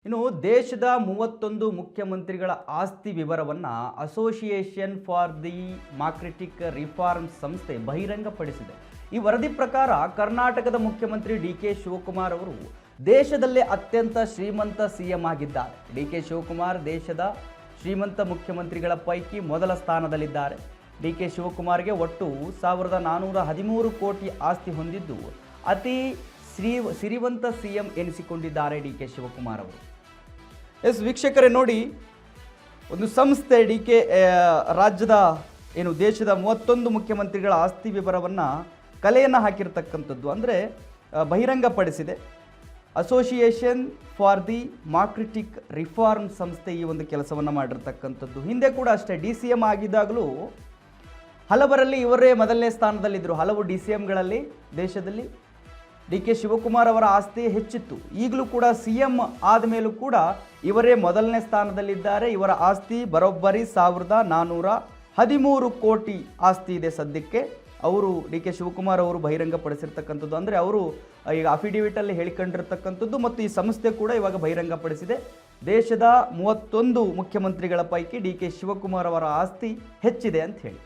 ಇನ್ನು ದೇಶದ 31 ಮುಖ್ಯಮಂತ್ರಿಗಳ ಆಸ್ತಿ ವಿವರವನ್ನು association for the democratic reform ಸಂಸ್ಥೆ ಬಹಿರಂಗಪಡಿಸಿದೆ. ಈ ವರದಿ ಪ್ರಕಾರ ಕರ್ನಾಟಕದ ಮುಖ್ಯಮಂತ್ರಿ ಡಿ.ಕೆ. ಶಿವಕುಮಾರ್ ಅವರು ದೇಶದಲ್ಲೇ ಅತ್ಯಂತ ಶ್ರೀಮಂತ ಸಿಎಂ ಆಗಿದ್ದಾರೆ. ಡಿ.ಕೆ. ಶಿವಕುಮಾರ್ ದೇಶದ ಶ್ರೀಮಂತ ಮುಖ್ಯಮಂತ್ರಿಗಳ ಪೈಕಿ ಮೊದಲ ಸ್ಥಾನದಲ್ಲಿದ್ದಾರೆ. ಡಿ.ಕೆ. ಶಿವಕುಮಾರ್ಗೆ ಒಟ್ಟು 1413 ಕೋಟಿ ಆಸ್ತಿ ಹೊಂದಿದ್ದು ಅತಿ ಸಿರಿವಂತ ಸಿಎಂ ಎನಿಸಿಕೊಂಡಿದ್ದಾರೆ ಡಿ.ಕೆ. ಶಿವಕುಮಾರ್ ಅವರು. ವೀಕ್ಷಕರೇ ನೋಡಿ, ಒಂದು ಸಂಸ್ಥೆ ರಾಜ್ಯದ ದೇಶದ 31 ಮುಖ್ಯಮಂತ್ರಿಗಳ ಆಸ್ತಿ ವಿವರವನ್ನು ಕಲೆಯನ್ನು ಹಾಕಿರ್ತಕ್ಕಂಥದ್ದು, ಅಂದರೆ ಬಹಿರಂಗಪಡಿಸಿದೆ. Association for the democratic reform ಸಂಸ್ಥೆ ಈ ಒಂದು ಕೆಲಸವನ್ನು ಮಾಡಿರ್ತಕ್ಕಂಥದ್ದು. ಹಿಂದೆ ಕೂಡ ಅಷ್ಟೇ DCM ಆಗಿದ್ದಾಗಲೂ ಹಲವರಲ್ಲಿ ಇವರೇ ಮೊದಲನೇ ಸ್ಥಾನದಲ್ಲಿದ್ದರು. ಹಲವು DCMಗಳಲ್ಲಿ ದೇಶದಲ್ಲಿ ಡಿ.ಕೆ. ಶಿವಕುಮಾರ್ ಅವರ ಆಸ್ತಿ ಹೆಚ್ಚಿತ್ತು. ಈಗಲೂ ಕೂಡ CM ಆದ ಮೇಲೂ ಕೂಡ ಇವರೇ ಮೊದಲನೇ ಸ್ಥಾನದಲ್ಲಿದ್ದಾರೆ. ಇವರ ಆಸ್ತಿ ಬರೋಬ್ಬರಿ 1413 ಕೋಟಿ ಆಸ್ತಿ ಇದೆ ಸದ್ಯಕ್ಕೆ. ಅವರು ಡಿ.ಕೆ. ಶಿವಕುಮಾರ್ ಅವರು ಬಹಿರಂಗಪಡಿಸಿರ್ತಕ್ಕಂಥದ್ದು, ಅಂದರೆ ಅವರು ಈಗ ಅಫಿಡವಿಟಲ್ಲಿ ಹೇಳಿಕೊಂಡಿರ್ತಕ್ಕಂಥದ್ದು, ಮತ್ತು ಈ ಸಂಸ್ಥೆ ಕೂಡ ಇವಾಗ ಬಹಿರಂಗಪಡಿಸಿದೆ. ದೇಶದ 31 ಮುಖ್ಯಮಂತ್ರಿಗಳ ಪೈಕಿ ಡಿ.ಕೆ. ಶಿವಕುಮಾರ್ ಅವರ ಆಸ್ತಿ ಹೆಚ್ಚಿದೆ ಅಂತ ಹೇಳಿ.